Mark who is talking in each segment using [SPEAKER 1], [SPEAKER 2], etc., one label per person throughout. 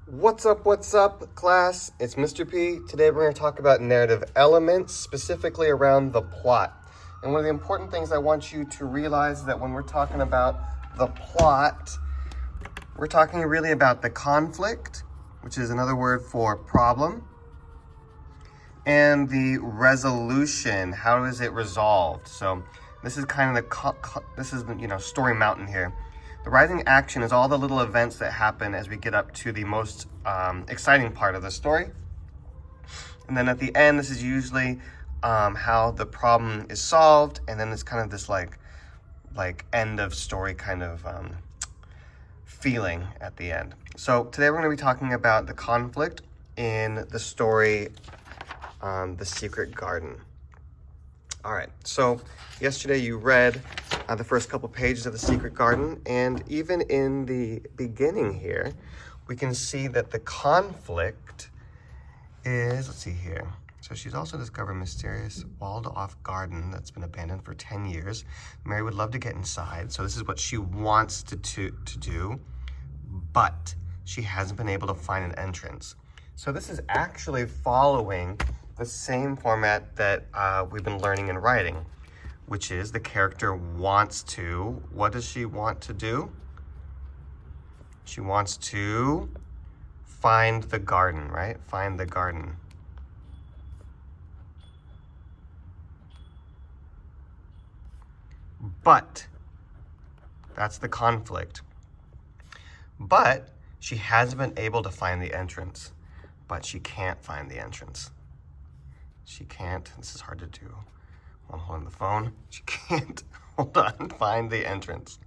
[SPEAKER 1] What's up, class? It's Mr. P. Today we're going to talk about narrative elements, specifically around the plot. And one of the important things I want you to realize is that when we're talking about the plot, we're talking really about the conflict, which is another word for problem, and the resolution. How is it resolved? So this is kind of the story mountain here. The rising action is all the little events that happen as we get up to the most exciting part of the story. And then at the end, this is usually how the problem is solved. And then it's kind of this like end of story kind of feeling at the end. So today we're going to be talking about the conflict in the story, The Secret Garden. All right, so yesterday you read the first couple pages of The Secret Garden, and even in the beginning here, we can see that the conflict is, let's see here. So she's also discovered a mysterious walled-off garden that's been abandoned for 10 years. Mary would love to get inside, so this is what she wants to do, but she hasn't been able to find an entrance. So this is actually following the same format that we've been learning in writing, which is the character wants to, what does she want to do? She wants to find the garden, right? Find the garden. But, that's the conflict. But she hasn't been able to find the entrance. But she can't find the entrance. She can't, this is hard to do while I'm holding the phone. She can't, hold on, find the entrance.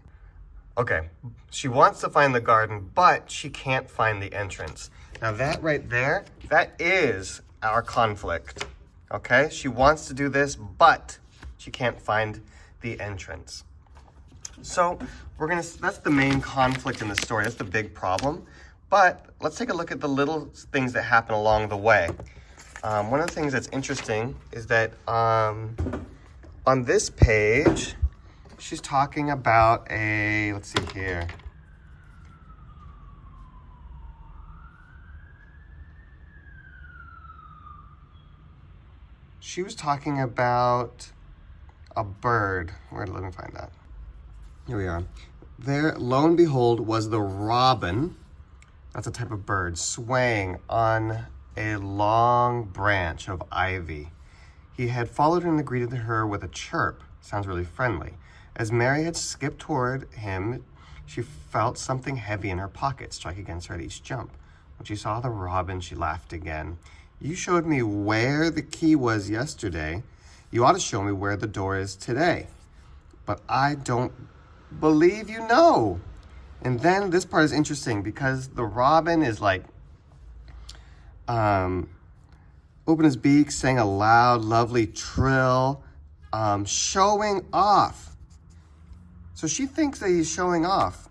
[SPEAKER 1] Okay, she wants to find the garden, but she can't find the entrance. Now that right there, that is our conflict, okay? She wants to do this, but she can't find the entrance. So that's the main conflict in the story. That's the big problem. But let's take a look at the little things that happen along the way. One of the things that's interesting is that on this page, she's talking about let's see here. She was talking about a bird. Let me find that. Here we are. There, lo and behold, was the robin. That's a type of bird, swaying on a long branch of ivy. He had followed her and greeted her with a chirp. Sounds really friendly. As Mary had skipped toward him, she felt something heavy in her pocket strike against her at each jump. When she saw the robin, she laughed again. You showed me where the key was yesterday. You ought to show me where the door is today. But I don't believe you know. And then this part is interesting because the robin is like, open his beak, sang a loud, lovely trill, showing off. So she thinks that he's showing off.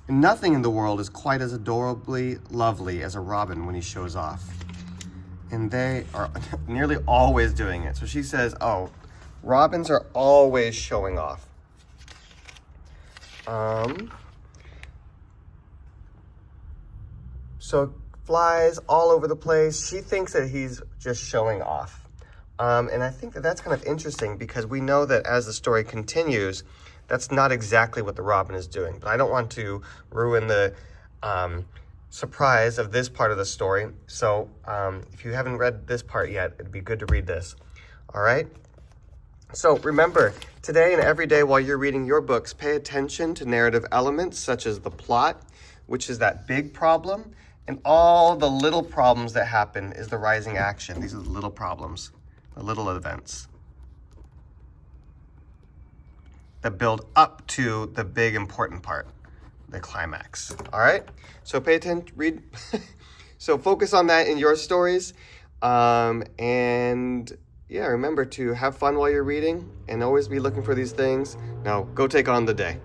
[SPEAKER 1] Nothing in the world is quite as adorably lovely as a robin when he shows off. And they are nearly always doing it. So she says, oh, robins are always showing off. So flies all over the place. She thinks that he's just showing off. And I think that that's kind of interesting because we know that as the story continues, that's not exactly what the robin is doing. But I don't want to ruin the surprise of this part of the story. So if you haven't read this part yet, it'd be good to read this. All right? So remember, today and every day while you're reading your books, pay attention to narrative elements such as the plot, which is that big problem, and all the little problems that happen is the rising action. These are the little problems, the little events that build up to the big important part, the climax. All right? So pay attention, read. So focus on that in your stories. And yeah, remember to have fun while you're reading and always be looking for these things. Now, go take on the day.